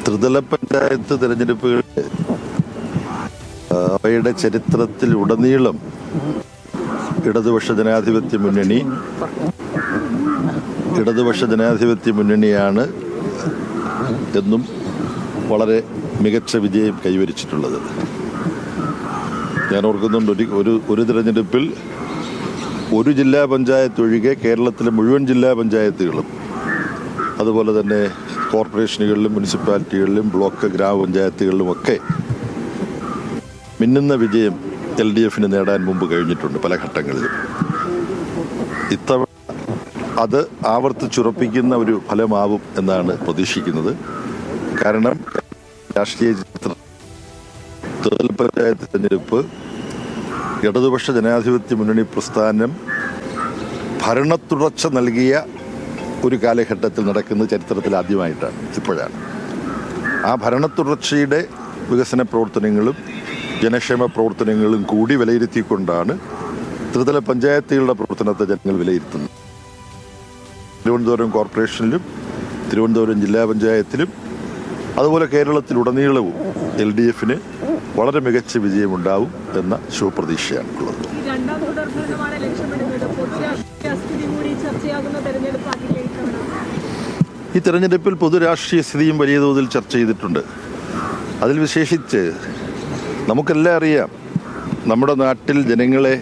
ത്രിതല പഞ്ചായത്ത് തിരഞ്ഞെടുപ്പുകൾ അവയുടെ ചരിത്രത്തിൽ ഉടനീളം ഇടതുപക്ഷ ജനാധിപത്യ മുന്നണിയാണ് എന്നും വളരെ മികച്ച വിജയം കൈവരിച്ചിട്ടുള്ളത്. ഞാൻ ഓർക്കുന്നുണ്ട്, ഒരു തിരഞ്ഞെടുപ്പിൽ ഒരു ജില്ലാ പഞ്ചായത്ത് ഒഴികെ കേരളത്തിലെ മുഴുവൻ ജില്ലാ പഞ്ചായത്തുകളും അതുപോലെ തന്നെ കോർപ്പറേഷനുകളിലും മുനിസിപ്പാലിറ്റികളിലും ബ്ലോക്ക് ഗ്രാമപഞ്ചായത്തുകളിലുമൊക്കെ മിന്നുന്ന വിജയം LDF നേടാൻ മുമ്പ് കഴിഞ്ഞിട്ടുണ്ട് പല ഘട്ടങ്ങളിലും. ഇത്തവണ അത് ആവർത്തിച്ചുറപ്പിക്കുന്ന ഒരു ഫലമാവും എന്നാണ് പ്രതീക്ഷിക്കുന്നത്. കാരണം രാഷ്ട്രീയ ത്രിതല പഞ്ചായത്ത് തിരഞ്ഞെടുപ്പ് ഇടതുപക്ഷ ജനാധിപത്യ മുന്നണി പ്രസ്ഥാനം ഭരണത്തുടർച്ച നൽകിയ ഒരു കാലഘട്ടത്തിൽ നടക്കുന്നത് ചരിത്രത്തിൽ ആദ്യമായിട്ടാണ്, ഇപ്പോഴാണ്. ആ ഭരണത്തുടർച്ചയുടെ വികസന പ്രവർത്തനങ്ങളും ജനക്ഷേമ പ്രവർത്തനങ്ങളും കൂടി വിലയിരുത്തിക്കൊണ്ടാണ് ത്രിതല പഞ്ചായത്തുകളുടെ പ്രവർത്തനത്തെ ജനങ്ങൾ വിലയിരുത്തുന്നത്. തിരുവനന്തപുരം കോർപ്പറേഷനിലും തിരുവനന്തപുരം ജില്ലാ പഞ്ചായത്തിലും അതുപോലെ കേരളത്തിലുടനീളവും LDF വളരെ മികച്ച വിജയമുണ്ടാവും എന്ന ശുഭപ്രതീക്ഷയാണ് ഉള്ളത്. ഈ തെരഞ്ഞെടുപ്പിൽ പൊതുരാഷ്ട്രീയ സ്ഥിതിയും വലിയ തോതിൽ ചർച്ച ചെയ്തിട്ടുണ്ട്. അതിൽ വിശേഷിച്ച് നമുക്കെല്ലാം അറിയാം, നമ്മുടെ നാട്ടിൽ ജനങ്ങളെ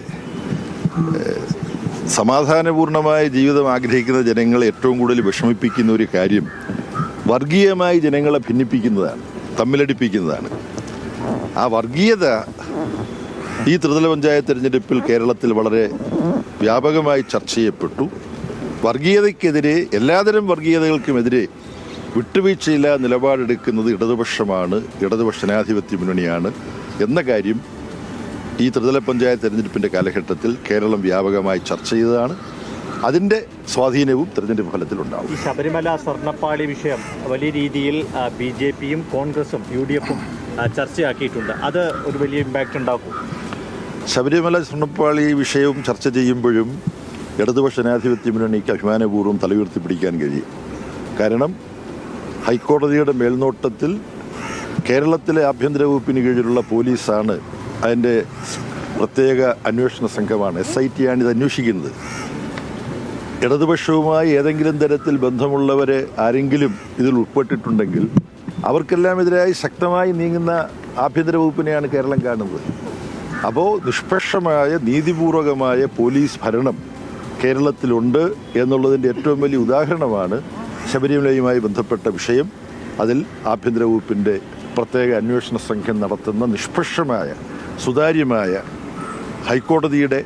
സമാധാനപൂർണമായ ജീവിതം ആഗ്രഹിക്കുന്ന ജനങ്ങളെ ഏറ്റവും കൂടുതൽ വിഷമിപ്പിക്കുന്ന ഒരു കാര്യം വർഗീയമായി ജനങ്ങളെ ഭിന്നിപ്പിക്കുന്നതാണ്, തമ്മിലടിപ്പിക്കുന്നതാണ്. ആ വർഗീയത ഈ ത്രിതല പഞ്ചായത്ത് തിരഞ്ഞെടുപ്പിൽ കേരളത്തിൽ വളരെ വ്യാപകമായി ചർച്ച ചെയ്യപ്പെട്ടു. വർഗീയതയ്ക്കെതിരെ, എല്ലാതരം വർഗീയതകൾക്കുമെതിരെ വിട്ടുവീഴ്ചയില്ല നിലപാടെടുക്കുന്നത് ഇടതുപക്ഷ ജനാധിപത്യ മുന്നണിയാണ് എന്ന കാര്യം ഈ ത്രിതല പഞ്ചായത്ത് തെരഞ്ഞെടുപ്പിൻ്റെ കാലഘട്ടത്തിൽ കേരളം വ്യാപകമായി ചർച്ച ചെയ്തതാണ്. അതിൻ്റെ സ്വാധീനവും തെരഞ്ഞെടുപ്പ് ഫലത്തിലുണ്ടാവും. ഈ ശബരിമല സ്വർണ്ണപ്പാളി വിഷയം വലിയ രീതിയിൽ BJPയും കോൺഗ്രസും UDFും ചർച്ചയാക്കിയിട്ടുണ്ട്. അത് ഒരു വലിയ ഇമ്പാക്റ്റ് ഉണ്ടാക്കും. ശബരിമല സ്വർണ്ണപ്പാളി വിഷയവും ചർച്ച ചെയ്യുമ്പോഴും ഇടതുപക്ഷ ജനാധിപത്യ മുന്നണിക്ക് അഭിമാനപൂർവ്വം തലയുയർത്തി പിടിക്കാൻ കഴിയും. കാരണം ഹൈക്കോടതിയുടെ മേൽനോട്ടത്തിൽ കേരളത്തിലെ ആഭ്യന്തര വകുപ്പിന് കീഴിലുള്ള പോലീസാണ്, അതിൻ്റെ പ്രത്യേക അന്വേഷണ സംഘമാണ്, SIT ആണ് ഇത് അന്വേഷിക്കുന്നത്. ഇടതുപക്ഷവുമായി ഏതെങ്കിലും തരത്തിൽ ബന്ധമുള്ളവരെ ആരെങ്കിലും ഇതിൽ ഉൾപ്പെട്ടിട്ടുണ്ടെങ്കിൽ അവർക്കെല്ലാം എതിരായി ശക്തമായി നീങ്ങുന്ന ആഭ്യന്തര വകുപ്പിനെയാണ് കേരളം കാണുന്നത്. അപ്പോൾ നിഷ്പക്ഷമായ നീതിപൂർവകമായ പോലീസ് ഭരണം കേരളത്തിലുണ്ട് എന്നുള്ളതിൻ്റെ ഏറ്റവും വലിയ ഉദാഹരണമാണ് ശബരിമലയുമായി ബന്ധപ്പെട്ട വിഷയം. അതിൽ ആഭ്യന്തര വകുപ്പിൻ്റെ പ്രത്യേക അന്വേഷണ സംഘം നടത്തുന്ന നിഷ്പക്ഷമായ സുതാര്യമായ ഹൈക്കോടതിയുടെ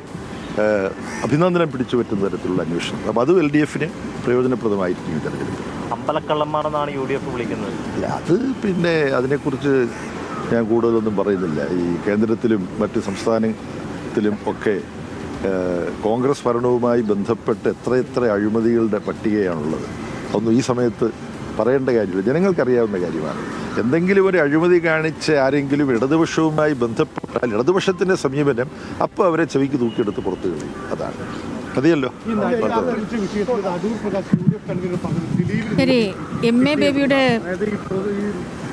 അഭിനന്ദനം പിടിച്ചു പറ്റുന്ന തരത്തിലുള്ള അന്വേഷണം. അപ്പോൾ അത് LDF പ്രയോജനപ്രദമായിരിക്കും തെരഞ്ഞെടുപ്പ്. അമ്പലക്കള്ളന്മാരെന്നാണ് UDF വിളിക്കുന്നത്. അല്ല, അത് പിന്നെ അതിനെക്കുറിച്ച് ഞാൻ കൂടുതലൊന്നും പറയുന്നില്ല. ഈ കേന്ദ്രത്തിലും മറ്റ് സംസ്ഥാനത്തിലും ഒക്കെ കോൺഗ്രസ് ഭരണവുമായി ബന്ധപ്പെട്ട് എത്ര അഴിമതികളുടെ പട്ടികയാണുള്ളത്. ഒന്നും ഈ സമയത്ത് പറയേണ്ട കാര്യമില്ല, ജനങ്ങൾക്കറിയാവുന്ന കാര്യമാണ്. എന്തെങ്കിലും ഒരു അഴിമതി കാണിച്ച് ആരെങ്കിലും ഇടതുപക്ഷവുമായി ബന്ധപ്പെട്ടാൽ ഇടതുപക്ഷത്തിൻ്റെ സമീപനം അപ്പോൾ അവരെ ചെവിക്ക് തൂക്കിയെടുത്ത് പുറത്തു കളയും. അതാണ് മതിയല്ലോ. ശരി, MA ബേബിയുടെ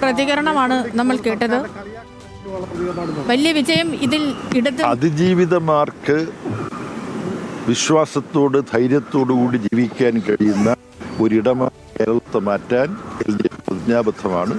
പ്രതികരണമാണ് നമ്മൾ കേട്ടത്. വലിയ വിജയം ഇതിൽ അതിജീവിതമാർക്ക് വിശ്വാസത്തോട് ധൈര്യത്തോടു കൂടി ജീവിക്കാൻ കഴിയുന്ന ഒരിടമായി കേരളത്തെ മാറ്റാൻ LDF പ്രതിജ്ഞാബദ്ധമാണ്.